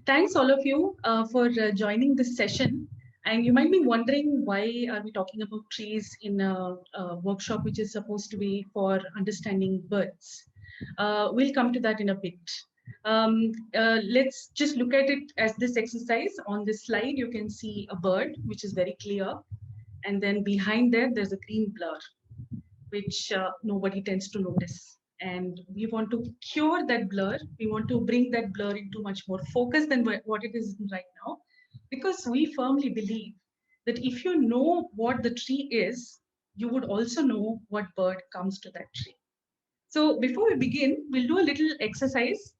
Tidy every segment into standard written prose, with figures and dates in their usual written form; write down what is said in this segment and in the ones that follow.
Thanks all of you for joining this session. And you might be wondering why are we talking about trees in a workshop which is supposed to be for understanding birds. We'll come to that in a bit. Let's just look at it as this exercise. On this slide, you can see a bird, which is very clear. And then behind there, there's a green blur, which nobody tends to notice. And we want to cure that blur. We want to bring that blur into much more focus than what it is right now, because we firmly believe that if you know what the tree is, you would also know what bird comes to that tree. So before we begin, we'll do a little exercise,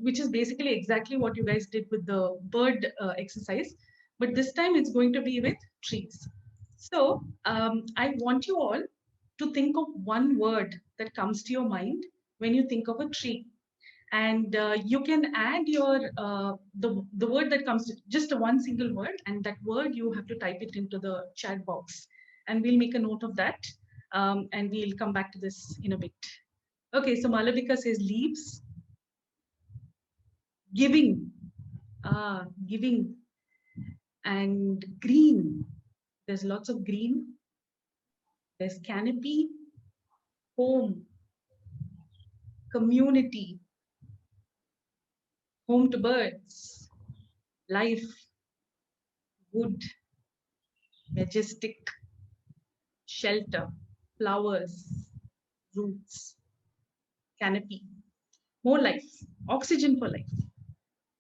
which is basically exactly what you guys did with the bird exercise, but this time it's going to be with trees. So I want you all to think of one word that comes to your mind when you think of a tree. And you can add your the word that comes to just one single word, and that word you have to type it into the chat box. And we'll make a note of that, and we'll come back to this in a bit. Okay, so Malavika says leaves. Giving. Giving. And green. There's lots of green. There's canopy. Home. Community. Home to birds. Life. Wood. Majestic. Shelter. Flowers. Roots. Canopy. More life. Oxygen for life.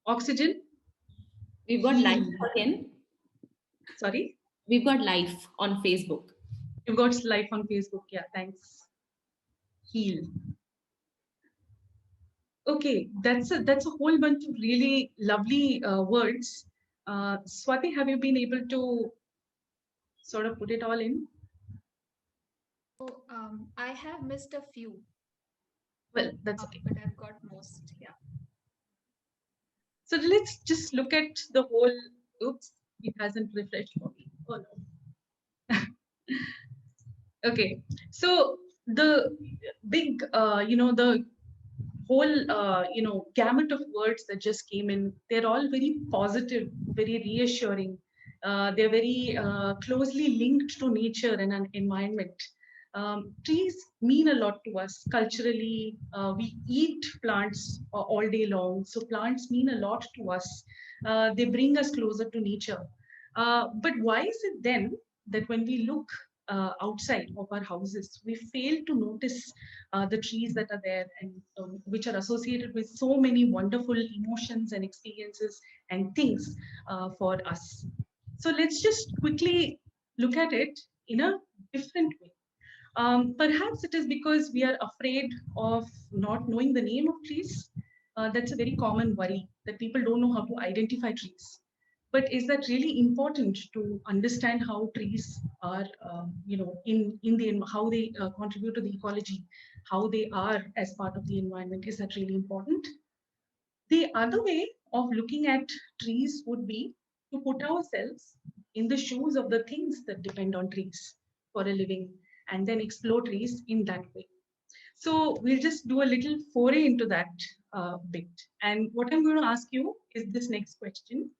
Oxygen. We've got life again. Sorry? We've got life on Facebook. You've got life on Facebook. Yeah, thanks. Heal. Okay, that's a whole bunch of really lovely words. Swati, have you been able to sort of put it all in? Oh, I have missed a few. Well, that's okay. But I've got most, yeah. So let's just look at the whole. Oops, it hasn't refreshed for me. Oh no. Okay, so the big, the whole, gamut of words that just came in, they're all very positive, very reassuring. They're very closely linked to nature and an environment. Trees mean a lot to us culturally. We eat plants all day long, so plants mean a lot to us. They bring us closer to nature. But why is it then that when we look outside of our houses, we fail to notice the trees that are there and which are associated with so many wonderful emotions and experiences and things for us? So let's just quickly look at it in a different way. Perhaps it is because we are afraid of not knowing the name of trees. That's a very common worry, that people don't know how to identify trees. But is that really important to understand how trees are, how they contribute to the ecology, how they are as part of the environment? Is that really important? The other way of looking at trees would be to put ourselves in the shoes of the things that depend on trees for a living, and then explore trees in that way. So we'll just do a little foray into that bit. And what I'm going to ask you is this next question.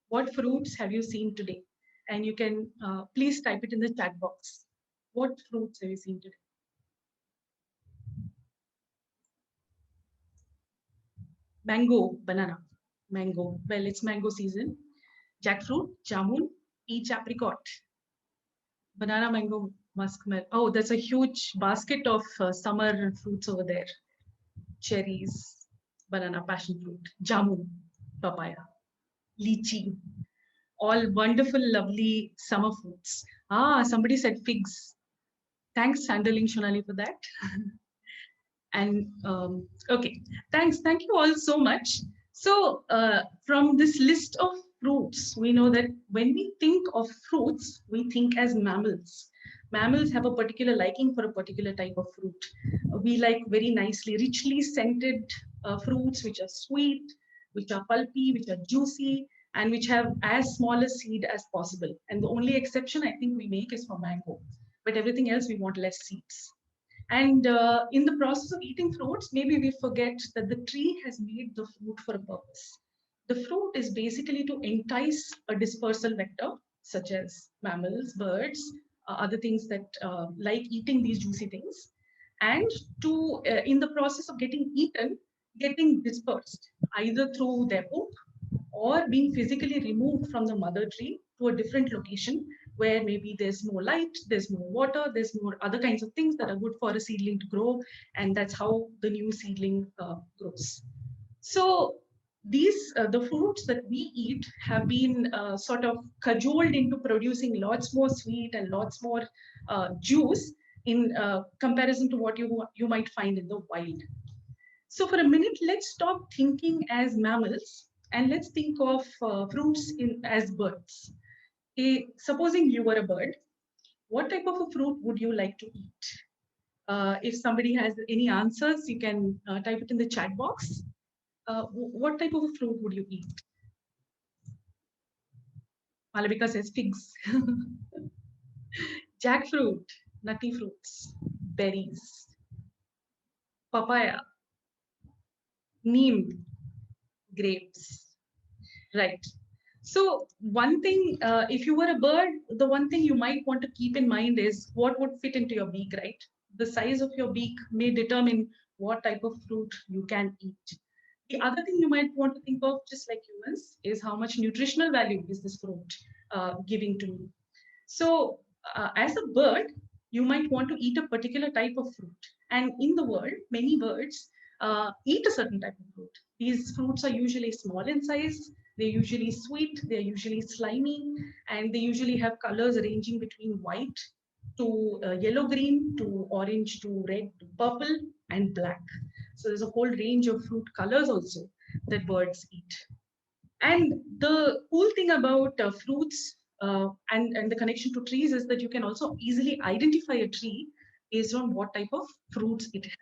What fruits have you seen today? And you can please type it in the chat box. What fruits have you seen today? Mango, banana, mango. Well, it's mango season. Jackfruit, jamun, peach, apricot. Banana, mango, muskmelon. Oh, there's a huge basket of summer fruits over there. Cherries, banana, passion fruit, jamun, papaya, lychee. All wonderful, lovely summer fruits. Somebody said figs. Thanks, Sandaling Shonali, for that. And okay, thanks. Thank you all so much. So from this list of fruits, we know that when we think of fruits, we think as mammals. Mammals have a particular liking for a particular type of fruit. We like very nicely, richly scented fruits, which are sweet, which are pulpy, which are juicy, and which have as small a seed as possible. And the only exception I think we make is for mango. But everything else, we want less seeds. And in the process of eating fruits, maybe we forget that the tree has made the fruit for a purpose. The fruit is basically to entice a dispersal vector, such as mammals, birds, other things that like eating these juicy things, and to, in the process of getting eaten, getting dispersed, either through their poop or being physically removed from the mother tree to a different location where maybe there's more light, there's more water, there's more other kinds of things that are good for a seedling to grow, and that's how the new seedling grows. So these the fruits that we eat have been sort of cajoled into producing lots more sweet and lots more juice in comparison to what you might find in the wild. So for a minute, let's stop thinking as mammals and let's think of fruits as birds. Supposing you were a bird, what type of a fruit would you like to eat? If somebody has any answers, you can type it in the chat box. What type of a fruit would you eat? Malavika says figs. Jackfruit, nutty fruits, berries, papaya, neem, grapes. Right. So one thing, if you were a bird, the one thing you might want to keep in mind is what would fit into your beak, right? The size of your beak may determine what type of fruit you can eat. The other thing you might want to think of, just like humans, is how much nutritional value is this fruit giving to you. So as a bird, you might want to eat a particular type of fruit. And in the world, many birds eat a certain type of fruit. These fruits are usually small in size, they're usually sweet, they're usually slimy, and they usually have colors ranging between white to yellow-green to orange to red to purple and black. So there's a whole range of fruit colors also that birds eat. And the cool thing about fruits and the connection to trees is that you can also easily identify a tree based on what type of fruits it has.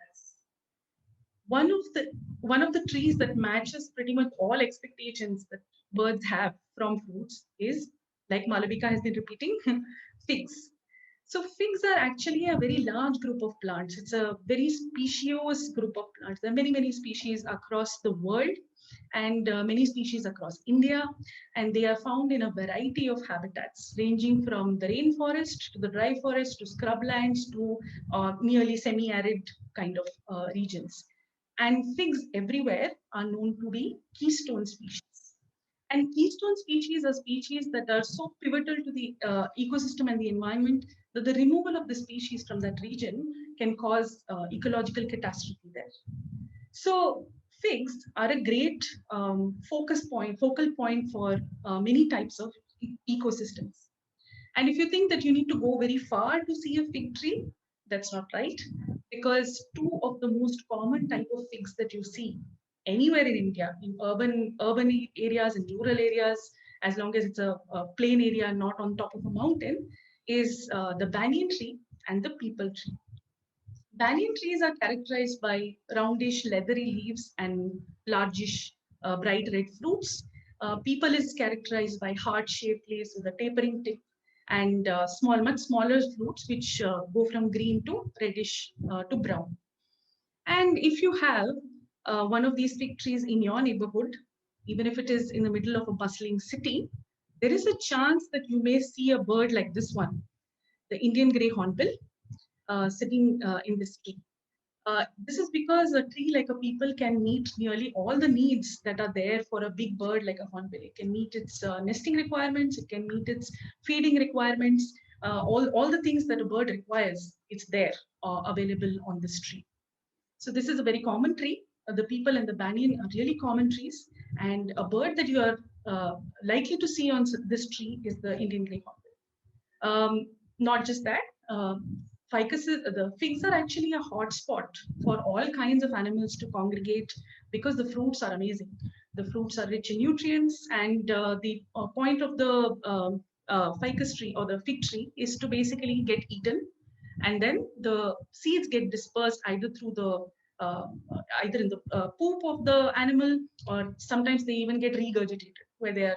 One of the trees that matches pretty much all expectations that birds have from fruits is, like Malavika has been repeating, figs. So figs are actually a very large group of plants. It's a very specious group of plants. There are many, many species across the world and many species across India. And they are found in a variety of habitats, ranging from the rainforest to the dry forest to scrublands to nearly semi-arid kind of regions. And figs everywhere are known to be keystone species. And keystone species are species that are so pivotal to the ecosystem and the environment that the removal of the species from that region can cause ecological catastrophe there. So figs are a great focal point for many types of ecosystems. And if you think that you need to go very far to see a fig tree, that's not right, because two of the most common type of figs that you see anywhere in India, in urban areas and rural areas, as long as it's a plain area, not on top of a mountain, is the banyan tree and the peepal tree. Banyan trees are characterized by roundish, leathery leaves and largish, bright red fruits. Peepal is characterized by heart-shaped leaves with a tapering tip and much smaller fruits, which go from green to reddish to brown. And if you have one of these fig trees in your neighborhood, even if it is in the middle of a bustling city, there is a chance that you may see a bird like this one, the Indian grey hornbill, sitting in this tree. This is because a tree like a peepal can meet nearly all the needs that are there for a big bird like a hornbill. It can meet its nesting requirements, it can meet its feeding requirements, all the things that a bird requires, it's there available on this tree. So this is a very common tree. The peepal and the banyan are really common trees. And a bird that you are likely to see on this tree is the Indian grey hornbill. Not just that, the figs are actually a hotspot for all kinds of animals to congregate because the fruits are amazing. The fruits are rich in nutrients, and the point of the ficus tree or the fig tree is to basically get eaten, and then the seeds get dispersed either through the either in the poop of the animal, or sometimes they even get regurgitated, where they're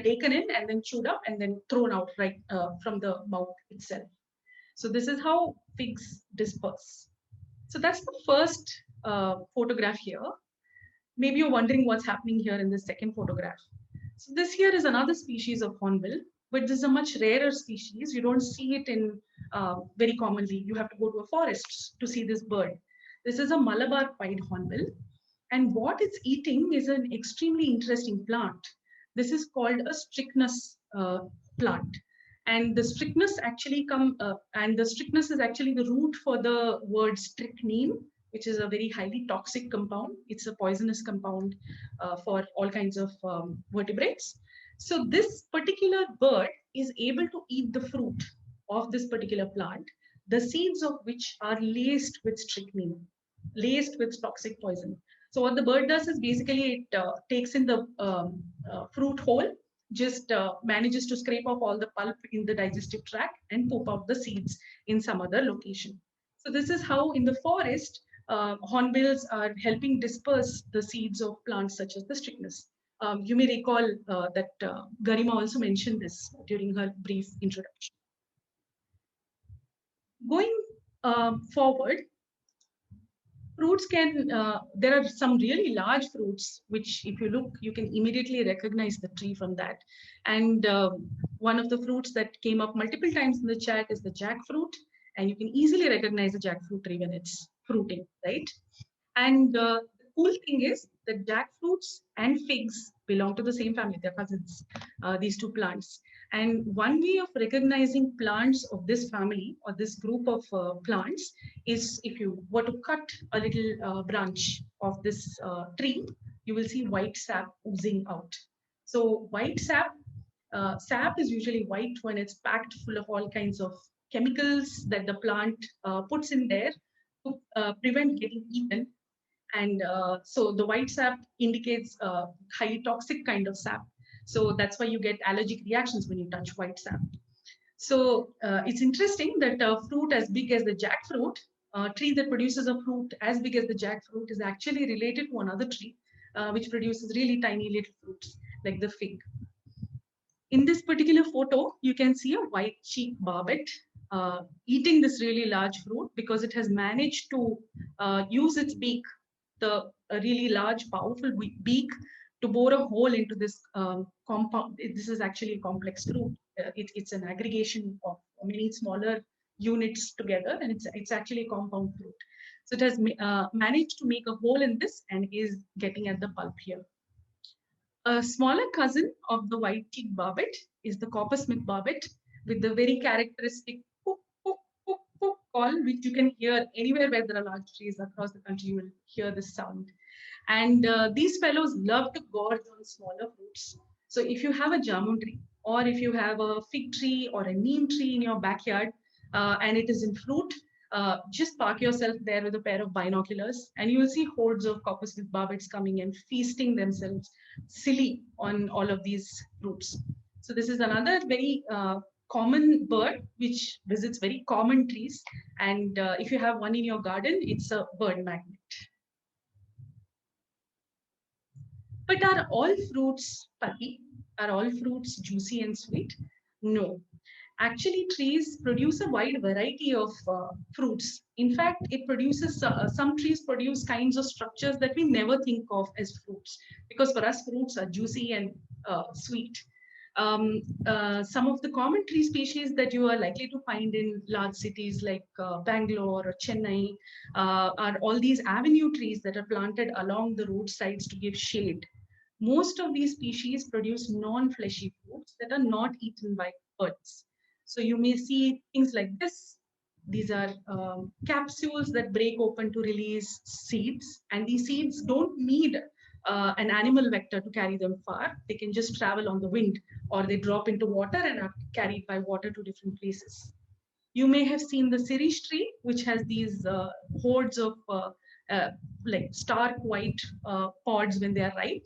taken in and then chewed up and then thrown out right from the mouth itself. So this is how figs disperse. So that's the first photograph here. maybe you're wondering what's happening here in this second photograph. So this here is another species of hornbill, but this is a much rarer species. You don't see it in very commonly. You have to go to a forest to see this bird. This is a Malabar pied hornbill. And what it's eating is an extremely interesting plant. This is called a strychnus plant. And the strychnus is actually the root for the word strychnine, which is a very highly toxic compound. It's a poisonous compound for all kinds of vertebrates. So this particular bird is able to eat the fruit of this particular plant, the seeds of which are laced with strychnine, laced with toxic poison. So what the bird does is basically it takes in the fruit whole, just manages to scrape off all the pulp in the digestive tract and poop out the seeds in some other location. So this is how in the forest, hornbills are helping disperse the seeds of plants such as the strychnus. You may recall that Garima also mentioned this during her brief introduction. Going forward, fruits can, there are some really large fruits, which if you look, you can immediately recognize the tree from that. And one of the fruits that came up multiple times in the chat is the jackfruit. And you can easily recognize the jackfruit tree when it's fruiting, right? And the cool thing is that jackfruits and figs belong to the same family, they're cousins, these two plants. And one way of recognizing plants of this family or this group of plants is if you were to cut a little branch of this tree, you will see white sap oozing out. So white sap, sap is usually white when it's packed full of all kinds of chemicals that the plant puts in there to prevent getting eaten. And so the white sap indicates highly toxic kind of sap. So that's why you get allergic reactions when you touch white sap. So it's interesting that a fruit as big as the jackfruit, a tree that produces a fruit as big as the jackfruit is actually related to another tree, which produces really tiny little fruits like the fig. In this particular photo, you can see a white-cheeked barbet eating this really large fruit because it has managed to use its beak, a really large, powerful beak, to bore a hole into this compound. This is actually a complex fruit. It's an aggregation of many smaller units together, and it's actually a compound fruit. So it has managed to make a hole in this and is getting at the pulp here. A smaller cousin of the white-cheeked barbet is the coppersmith barbet with the very characteristic poop, poop, poop, poop call, which you can hear anywhere where there are large trees across the country. You will hear this sound. And these fellows love to gorge on smaller fruits. So if you have a jamun tree, or if you have a fig tree or a neem tree in your backyard, and it is in fruit, just park yourself there with a pair of binoculars and you will see hordes of coppersmith barbets coming and feasting themselves silly on all of these fruits. So this is another very common bird which visits very common trees, and if you have one in your garden, it's a bird magnet. But are all fruits pulpy? Are all fruits juicy and sweet? No. Actually, trees produce a wide variety of fruits. In fact, it produces, some trees produce kinds of structures that we never think of as fruits, because for us, fruits are juicy and sweet. Some of the common tree species that you are likely to find in large cities like Bangalore or Chennai are all these avenue trees that are planted along the roadsides to give shade. Most of these species produce non-fleshy fruits that are not eaten by birds. So you may see things like this. These are capsules that break open to release seeds, and these seeds don't need an animal vector to carry them far. They can just travel on the wind, or they drop into water and are carried by water to different places. You may have seen the Sirish tree, which has these hordes of like stark white pods when they are ripe.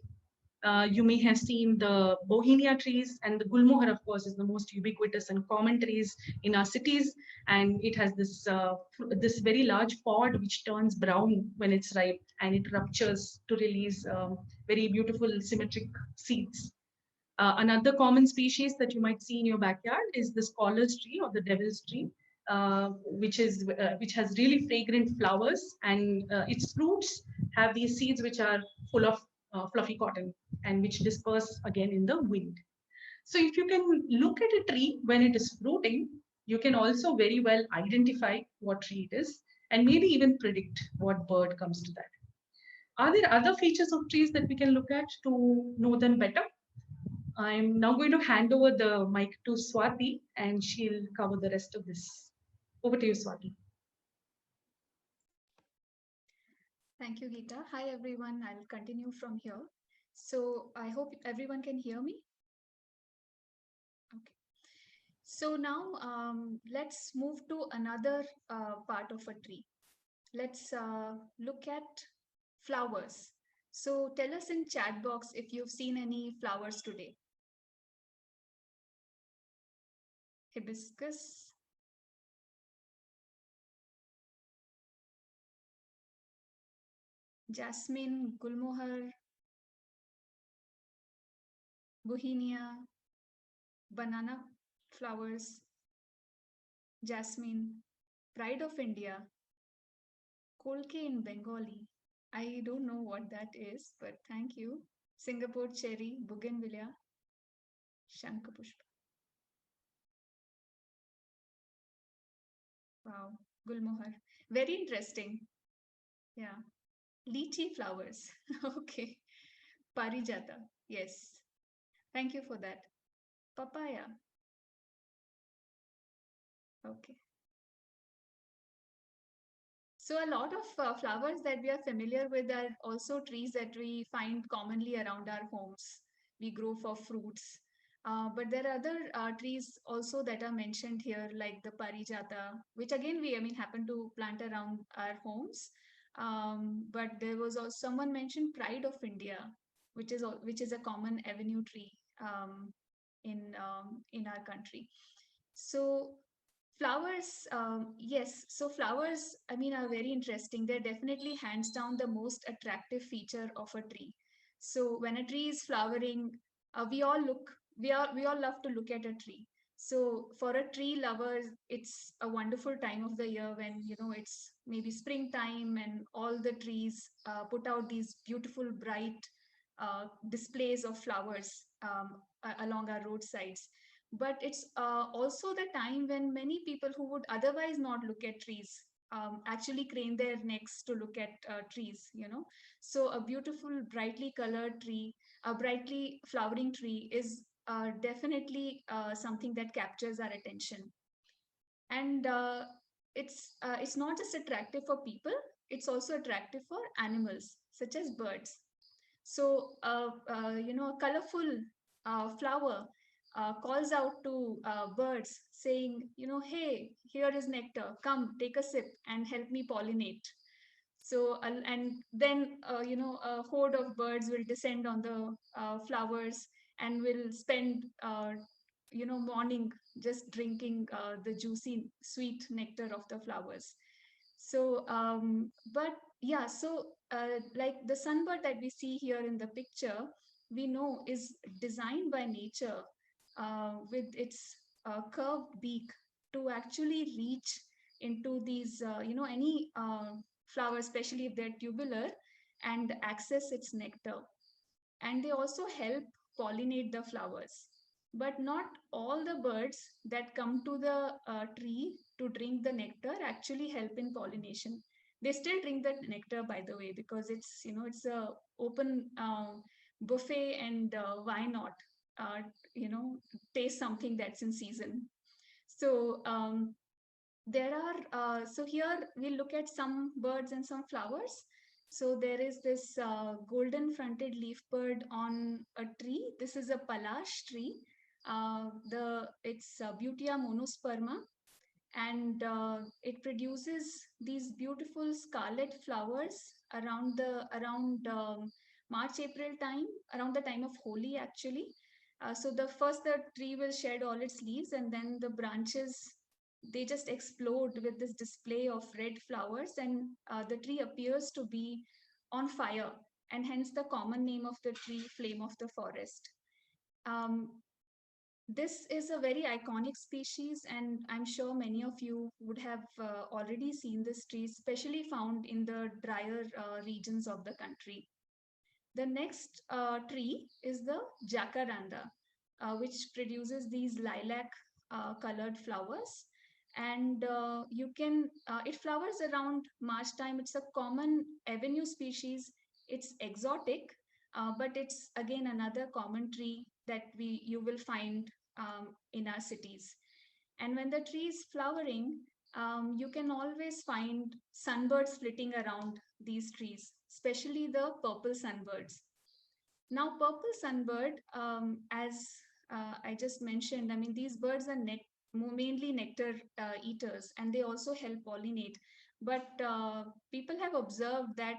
You may have seen the Bohemia trees, and the Gulmohar, of course, is the most ubiquitous and common trees in our cities. And it has this, this very large pod which turns brown when it's ripe, and it ruptures to release very beautiful symmetric seeds. Another common species that you might see in your backyard is the scholar's tree or the devil's tree, which has really fragrant flowers, and its fruits have these seeds which are full of fluffy cotton and which disperse again in the wind. So if you can look at a tree when it is fruiting, you can also very well identify what tree it is and maybe even predict what bird comes to that. Are there other features of trees that we can look at to know them better? I'm now going to hand over the mic to Swati and she'll cover the rest of this. Over to you, Swati. Thank you, Geeta. Hi, everyone. I'll continue from here. So I hope everyone can hear me. Okay. So now let's move to another part of a tree. Let's look at flowers. So tell us in chat box if you've seen any flowers today. Hibiscus, jasmine, gulmohar, bauhinia, banana flowers, jasmine, pride of India, kolke in Bengali. I don't know what that is, but thank you. Singapore cherry, bougainvillea, shankapushpa. Wow, gulmohar. Very interesting. Yeah. Lychee flowers. Okay. Parijata. Yes. Thank you for that. Papaya. Okay. So a lot of flowers that we are familiar with are also trees that we find commonly around our homes. We grow for fruits. But there are other trees also that are mentioned here, like the parijata, which again I mean, happen to plant around our homes. But there was also someone mentioned Pride of India, which is a common avenue tree in our country. So flowers, yes. So flowers, I mean, are very interesting. They're definitely hands down the most attractive feature of a tree. So when a tree is flowering, we all love to look at a tree. So for a tree lover, it's a wonderful time of the year when, you know, it's maybe springtime and all the trees put out these beautiful, bright displays of flowers along our roadsides. But it's also the time when many people who would otherwise not look at trees actually crane their necks to look at trees, you know. So a beautiful, brightly colored tree, a brightly flowering tree is definitely something that captures our attention. And it's not just attractive for people, it's also attractive for animals, such as birds. So, you know, a colorful flower calls out to birds saying, you know, hey, here is nectar, come take a sip and help me pollinate. So, and then, you know, a horde of birds will descend on the flowers and will spend, you know, morning just drinking the juicy, sweet nectar of the flowers. So, but yeah, so like the sunbird that we see here in the picture, we know is designed by nature with its curved beak to actually reach into these, you know, any flower, especially if they're tubular, and access its nectar. And they also help pollinate the flowers. But not all the birds that come to the tree to drink the nectar actually help in pollination. They still drink the nectar, by the way, because it's, you know, it's a open buffet, and why not, uh, you know, taste something that's in season. So there are so here we look at some birds and some flowers. So there is this golden fronted leaf bird on a tree. This is a palash tree. The It's Butea monosperma, and it produces these beautiful scarlet flowers around March April time, around the time of Holi actually. So the tree will shed all its leaves, and then the branches, they just explode with this display of red flowers, and the tree appears to be on fire, and hence the common name of the tree, flame of the forest. Um, This is a very iconic species, and I'm sure many of you would have already seen this tree, especially found in the drier regions of the country. The next tree is the jacaranda, which produces these lilac colored flowers. And it flowers around March time. It's a common avenue species. It's exotic, but it's again another common tree that you will find in our cities. And when the tree is flowering, you can always find sunbirds flitting around these trees, especially the purple sunbirds. Now, purple sunbird, as I just mentioned, I mean, these birds are mainly nectar eaters, and they also help pollinate. But people have observed that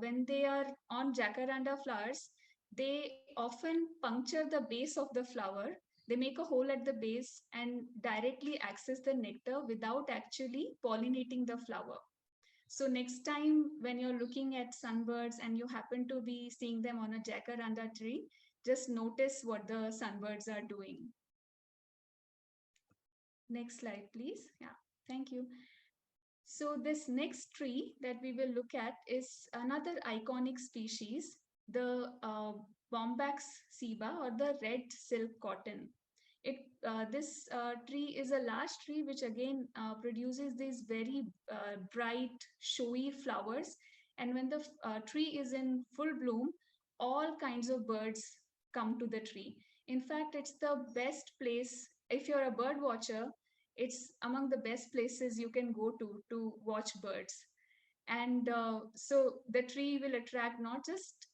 when they are on jacaranda flowers, they often puncture the base of the flower. They make a hole at the base and directly access the nectar without actually pollinating the flower. So next time when you're looking at sunbirds and you happen to be seeing them on a jacaranda tree, just notice what the sunbirds are doing. Next slide, please. Yeah, thank you. So this next tree that we will look at is another iconic species, the Bombax ceiba, or the red silk cotton. This tree is a large tree which again produces these very bright, showy flowers. And when the tree is in full bloom, all kinds of birds come to the tree. In fact, it's the best place. If you're a bird watcher, it's among the best places you can go to watch birds. And so the tree will attract not just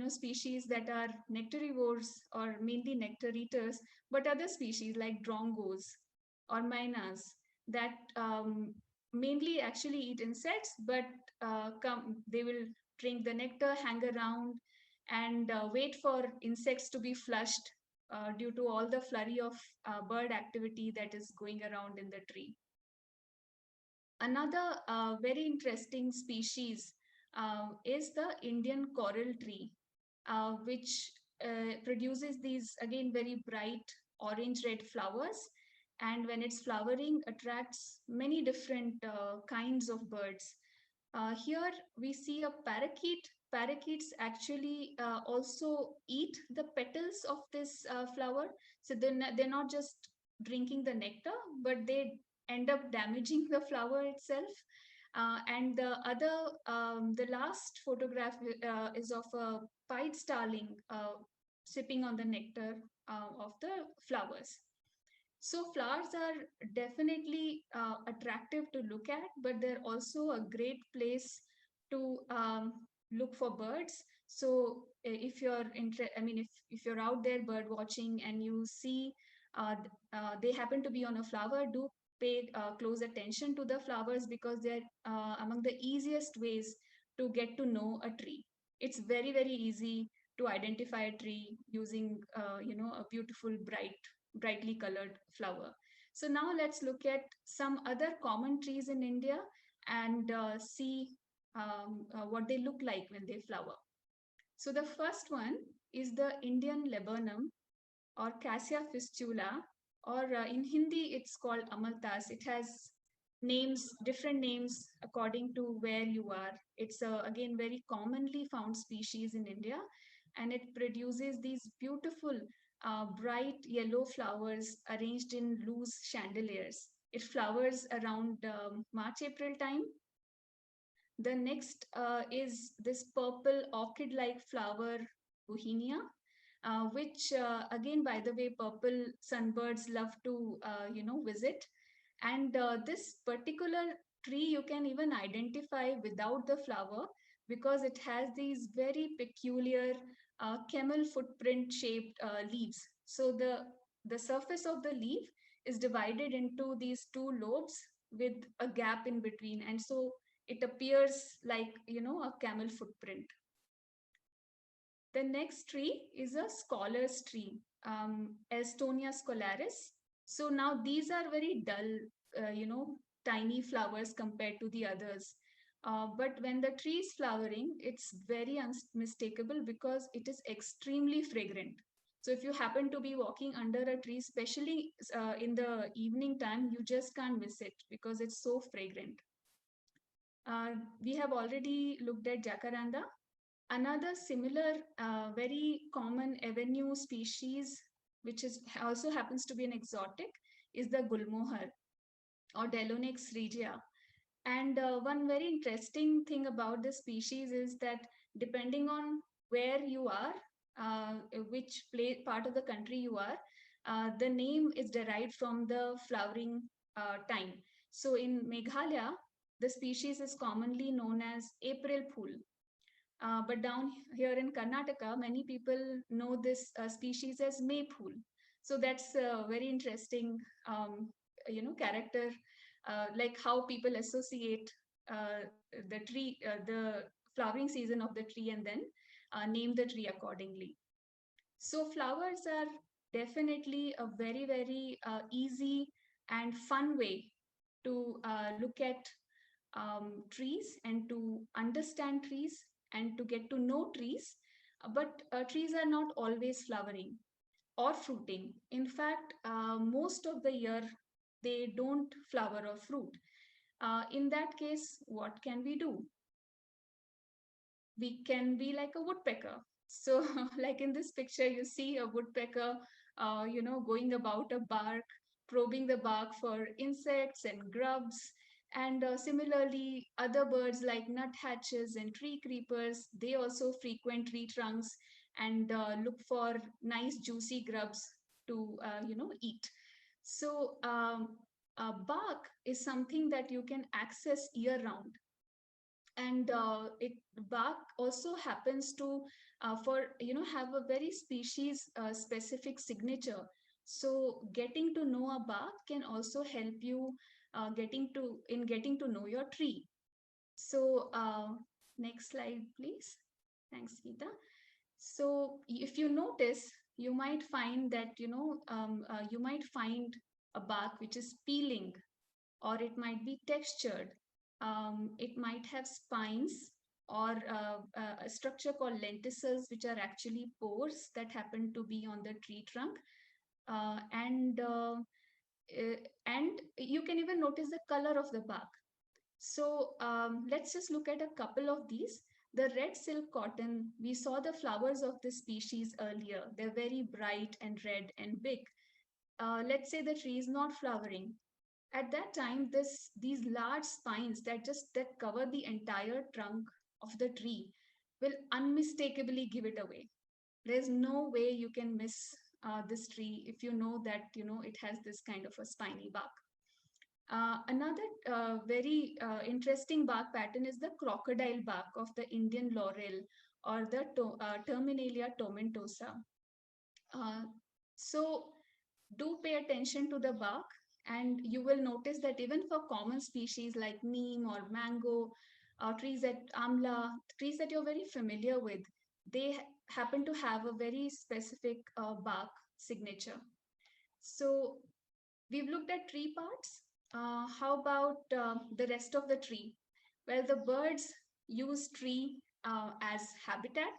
species that are nectarivores or mainly nectar eaters, but other species like drongos or mynas that mainly actually eat insects, but they will drink the nectar, hang around, and wait for insects to be flushed due to all the flurry of bird activity that is going around in the tree. Another very interesting species is the Indian coral tree, which produces these again very bright orange red flowers. And when it's flowering, attracts many different kinds of birds. Here we see a parakeet. Parakeets actually also eat the petals of this flower. So they're not just drinking the nectar, but they end up damaging the flower itself. And the last photograph is of a pied starling sipping on the nectar of the flowers. So flowers are definitely attractive to look at, but they're also a great place to look for birds. So if you're if you're out there bird watching and you see they happen to be on a flower, do pay close attention to the flowers, because they're among the easiest ways to get to know a tree. It's very, very easy to identify a tree using a beautiful brightly colored flower. So now let's look at some other common trees in India and see what they look like when they flower. So the first one is the Indian laburnum, or Cassia fistula, or in Hindi it's called amaltas. It has different names according to where you are. It's again very commonly found species in India, and it produces these beautiful bright yellow flowers arranged in loose chandeliers. It flowers around March, April time. The next is this purple orchid-like flower, Bauhinia, which again, by the way, purple sunbirds love to, visit. And this particular tree you can even identify without the flower, because it has these very peculiar camel footprint shaped leaves. So the surface of the leaf is divided into these two lobes with a gap in between. And so it appears like, a camel footprint. The next tree is a scholar's tree, Estonia scholaris. So now these are very dull, tiny flowers compared to the others. But when the tree is flowering, it's very unmistakable because it is extremely fragrant. So if you happen to be walking under a tree, especially in the evening time, you just can't miss it because it's so fragrant. We have already looked at jacaranda. Another similar, very common avenue species, which is also happens to be an exotic, is the gulmohar or Delonix regia. And one very interesting thing about this species is that depending on where you are, uh, which part of the country you are, the name is derived from the flowering time. So in Meghalaya, the species is commonly known as April Phool. But down here in Karnataka, many people know this species as Mayphool. So that's a very interesting, character, like how people associate uh, the tree, the flowering season of the tree, and then name the tree accordingly. So flowers are definitely a very, very easy and fun way to look at trees and to understand trees and to get to know trees. But trees are not always flowering or fruiting. In fact, most of the year they don't flower or fruit. In that case, what can we do? We can be like a woodpecker. So, like in this picture, you see a woodpecker, going about a bark, probing the bark for insects and grubs. And similarly, other birds like nuthatches and tree creepers, they also frequent tree trunks and look for nice juicy grubs to, eat. So, bark is something that you can access year round, and it bark also happens to for have a very species specific signature. So getting to know a bark can also help you getting to know your tree. So next slide please. Thanks, Geeta. So if you notice, you might find that you might find a bark which is peeling, or it might be textured. It might have spines, or a structure called lenticels, which are actually pores that happen to be on the tree trunk. Uh, and uh, and you can even notice the color of the bark. So let's just look at a couple of these. The red silk cotton, we saw the flowers of this species earlier. They're very bright and red and big. Let's say the tree is not flowering. At that time, these large spines that cover the entire trunk of the tree will unmistakably give it away. There's no way you can miss this tree if you know that it has this kind of a spiny bark. Another very interesting bark pattern is the crocodile bark of the Indian laurel, or the Terminalia tomentosa. Uh, so do pay attention to the bark, and you will notice that even for common species like neem or mango, trees that amla, trees that you're very familiar with, they happen to have a very specific bark signature. So we've looked at tree parts. How about the rest of the tree? Well, the birds use tree as habitat.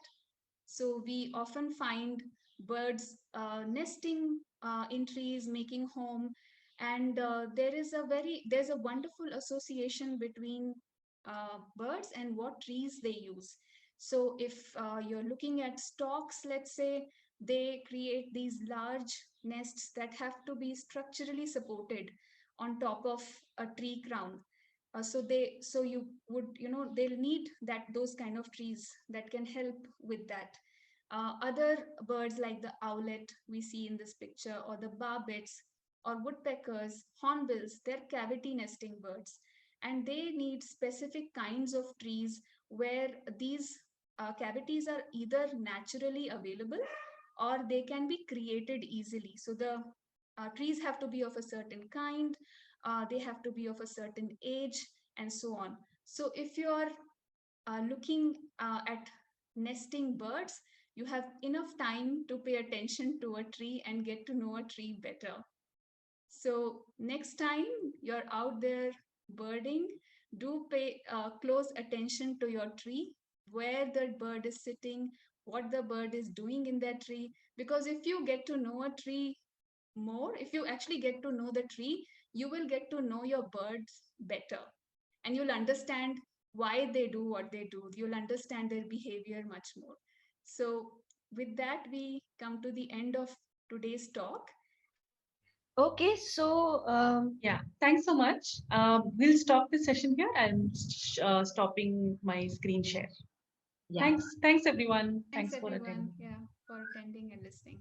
So we often find birds nesting in trees, making home, and there's a wonderful association between birds and what trees they use. So if you're looking at storks, let's say, they create these large nests that have to be structurally supported on top of a tree crown. So you would, they'll need those kind of trees that can help with that. Other birds like the owlet we see in this picture, or the barbets, or woodpeckers, hornbills, they're cavity nesting birds. And they need specific kinds of trees where these cavities are either naturally available or they can be created easily. So the trees have to be of a certain kind, they have to be of a certain age, and so on. So if you're looking at nesting birds, you have enough time to pay attention to a tree and get to know a tree better. So next time you're out there birding, do pay close attention to your tree, where the bird is sitting, what the bird is doing in that tree. Because if you get to know a tree more, if you actually get to know the tree, you will get to know your birds better, and you'll understand why they do what they do. You'll understand their behavior much more. So with that, we come to the end of today's talk. Okay, so Yeah, thanks so much. We'll stop the session here. I'm stopping my screen share. yeah. Thanks everyone. Thanks Thanks for everyone, attending. yeah, for attending and listening.